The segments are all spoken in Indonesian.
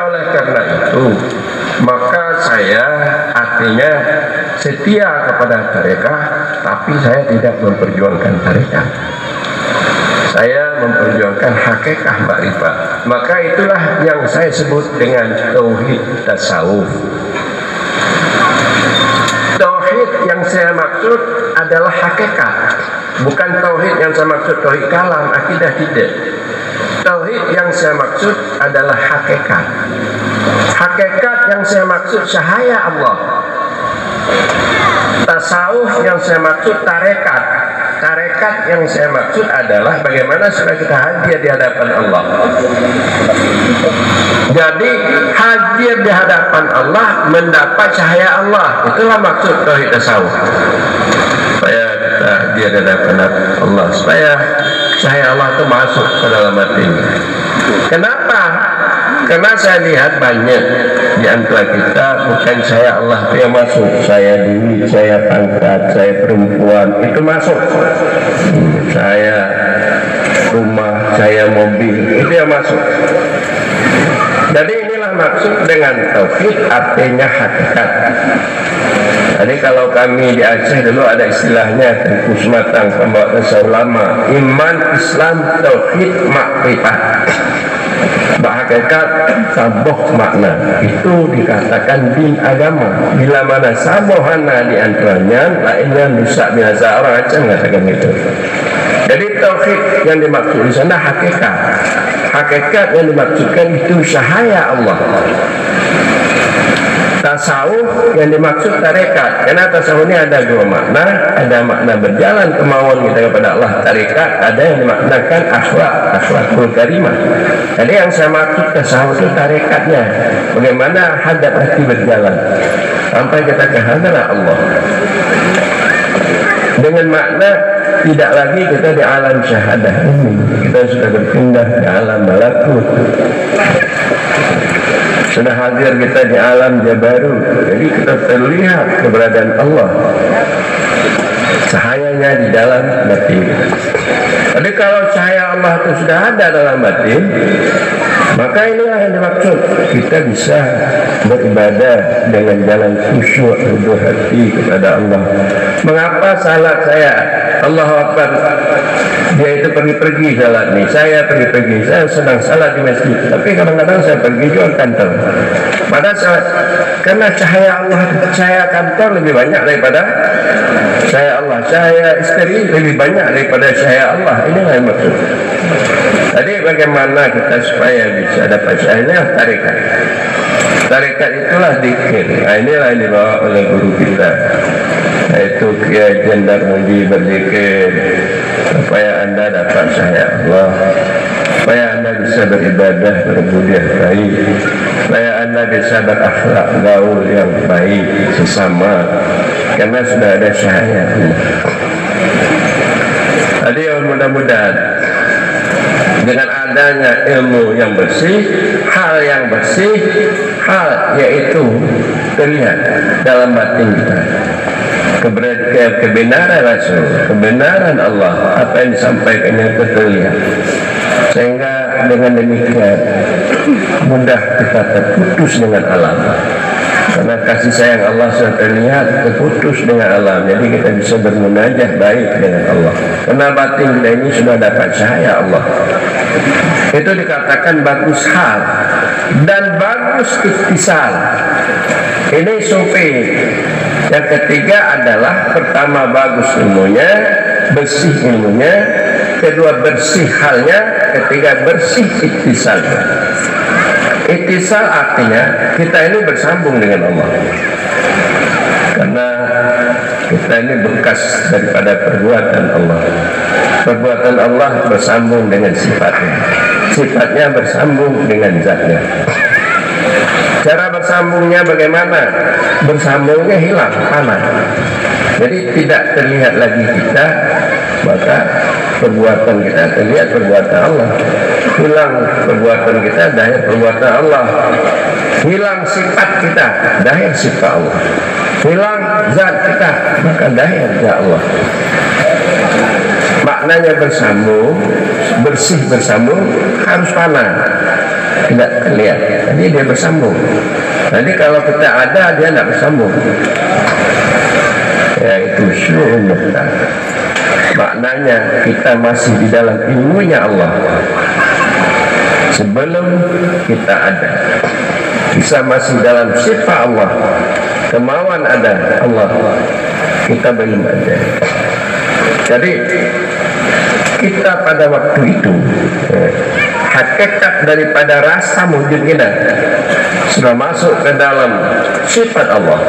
oleh karena itu, maka saya artinya setia kepada tarekah, tapi saya tidak memperjuangkan tarekah. Saya memperjuangkan hakikat makrifat. Maka itulah yang saya sebut dengan tauhid tasawuf. Tauhid yang saya maksud adalah hakikat, bukan tauhid yang saya maksud tauhid kalam, akidah tidak. Tauhid yang saya maksud adalah hakikat. Hakikat yang saya maksud cahaya Allah. Tasawuf yang saya maksud tarekat. Tarekat yang saya maksud adalah bagaimana supaya kita hadir di hadapan Allah. Jadi hadir di hadapan Allah, mendapat cahaya Allah. Itulah maksud tauhid tasawuf. Supaya kita hadir di hadapan Allah, supaya cahaya Allah itu masuk ke dalam hati. Kenapa? Karena saya lihat banyak di antara kita bukan saya Allah yang masuk, saya duit, saya pangkat, saya perempuan itu masuk, saya rumah, saya mobil itu yang masuk. Jadi inilah maksud dengan tauhid, artinya hakikat. Jadi kalau kami di Aceh dulu ada istilahnya Tengku Sematang pembawa dasar ulama, iman, Islam, tauhid, makrifat. Hakikat saboh makna itu dikatakan din agama. Bila mana sabohana di antaranya, lainnya rusak biasa, orang Aceh mengatakan itu. Jadi tauhid yang dimaksud di sana hakikat. Hakikat yang dimaksudkan itu cahaya Allah. Tasawuf yang dimaksud tarekat, karena tasawuf ini ada dua makna. Ada makna berjalan kemauan kita kepada Allah, tarekat. Ada yang dimaknakan akhlakul karimah. Jadi yang saya maksud tasawuf itu tarekatnya, bagaimana hadap hati berjalan sampai kita ke hadirat Allah. Dengan makna tidak lagi kita di alam syahadah ini, kita sudah berpindah ke alam malakut. Sudah hadir kita di alam jabarut. Jadi kita terlihat keberadaan Allah, cahayanya di dalam batin. Jadi kalau cahaya Allah itu sudah ada dalam batin, maka inilah yang dimaksud kita bisa beribadah dengan jalan khusyuk, rendah hati kepada Allah. Mengapa salat saya Allahu Akbar, dia itu pergi-pergi salat nih, saya pergi-pergi, saya sedang salat di masjid, tapi kadang-kadang saya pergi juga kantor. Padahal salat, karena cahaya Allah, cahaya kantor lebih banyak daripada cahaya Allah, cahaya istri lebih banyak daripada cahaya Allah. Inilah yang maksud. Jadi bagaimana kita supaya bisa dapat cahaya tarekat? Tarekat itulah zikir. Nah, inilah yang dibawa oleh guru kita, yaitu Kiai Jendar Muji berzikir supaya anda dapat cahaya Allah, supaya anda bisa beribadah berbudiah baik, supaya anda bisa berakhlak gaul yang baik sesama, karena sudah ada cahaya Allah. Jadi mudah-mudahan dengan adanya ilmu yang bersih, hal yang bersih, hal yaitu terlihat dalam batin kita, kebenaran Rasul, kebenaran Allah, apa yang disampaikannya itu terlihat, sehingga dengan demikian mudah kita terputus dengan alam. Karena kasih sayang Allah sudah terlihat, terputus dengan alam, jadi kita bisa bermunajah baik dengan Allah. Karena batin kita ini sudah dapat cahaya Allah. Itu dikatakan bagus hal dan bagus ittisal. Ini sufi. Yang ketiga adalah pertama bagus ilmunya, bersih ilmunya, kedua bersih halnya, ketiga bersih ittisalnya. Ittisal artinya kita ini bersambung dengan Allah, karena kita ini bekas daripada perbuatan Allah. Perbuatan Allah bersambung dengan sifatnya, sifatnya bersambung dengan zatnya. Cara bersambungnya bagaimana? Bersambungnya hilang, panas. Jadi tidak terlihat lagi kita, maka perbuatan kita terlihat perbuatan Allah. Hilang perbuatan kita, dahir perbuatan Allah. Hilang sifat kita, dahir sifat Allah. Hilang zat kita, maka dahir zat Allah. Maknanya bersambung, bersih bersambung, harus panas. tidak terlihat, jadi dia bersambung. Jadi kalau kita ada, dia tidak bersambung, yaitu syu'un nuqtah. Maknanya kita masih di dalam ilmunya Allah sebelum kita ada. Bisa masih dalam sifat Allah, kemauan ada Allah, kita belum ada. Jadi kita pada waktu itu hakikat daripada rasa wujud kita sudah masuk ke dalam sifat Allah.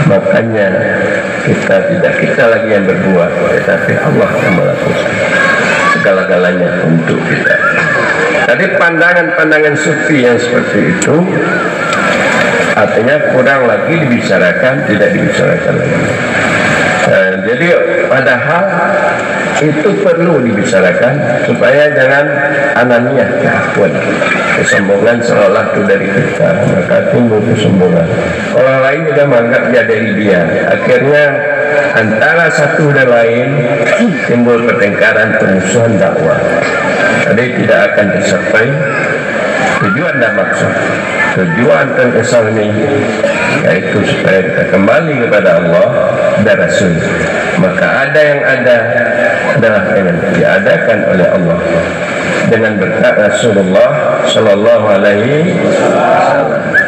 Makanya tidak kita lagi yang berbuat, tetapi Allah yang melakukan segala-galanya untuk kita. Jadi pandangan-pandangan sufi yang seperti itu artinya kurang lagi dibicarakan, tidak dibicarakan lagi. Jadi padahal itu perlu dibicarakan supaya jangan ananiyah, keakuan, kesombongan seolah itu dari kita, maka timbul kesombongan. Orang lain juga menganggap dia dari dia, akhirnya antara satu dan lain timbul pertengkaran, permusuhan dakwah. Jadi tidak akan tercapai tujuan dan maksud. Tujuan dan kesal ini yaitu supaya kita kembali kepada Allah dan Rasul. Maka ada yang ada adalah dengan diadakan oleh Allah dengan berkat Rasulullah Sallallahu Alaihi Wasallam.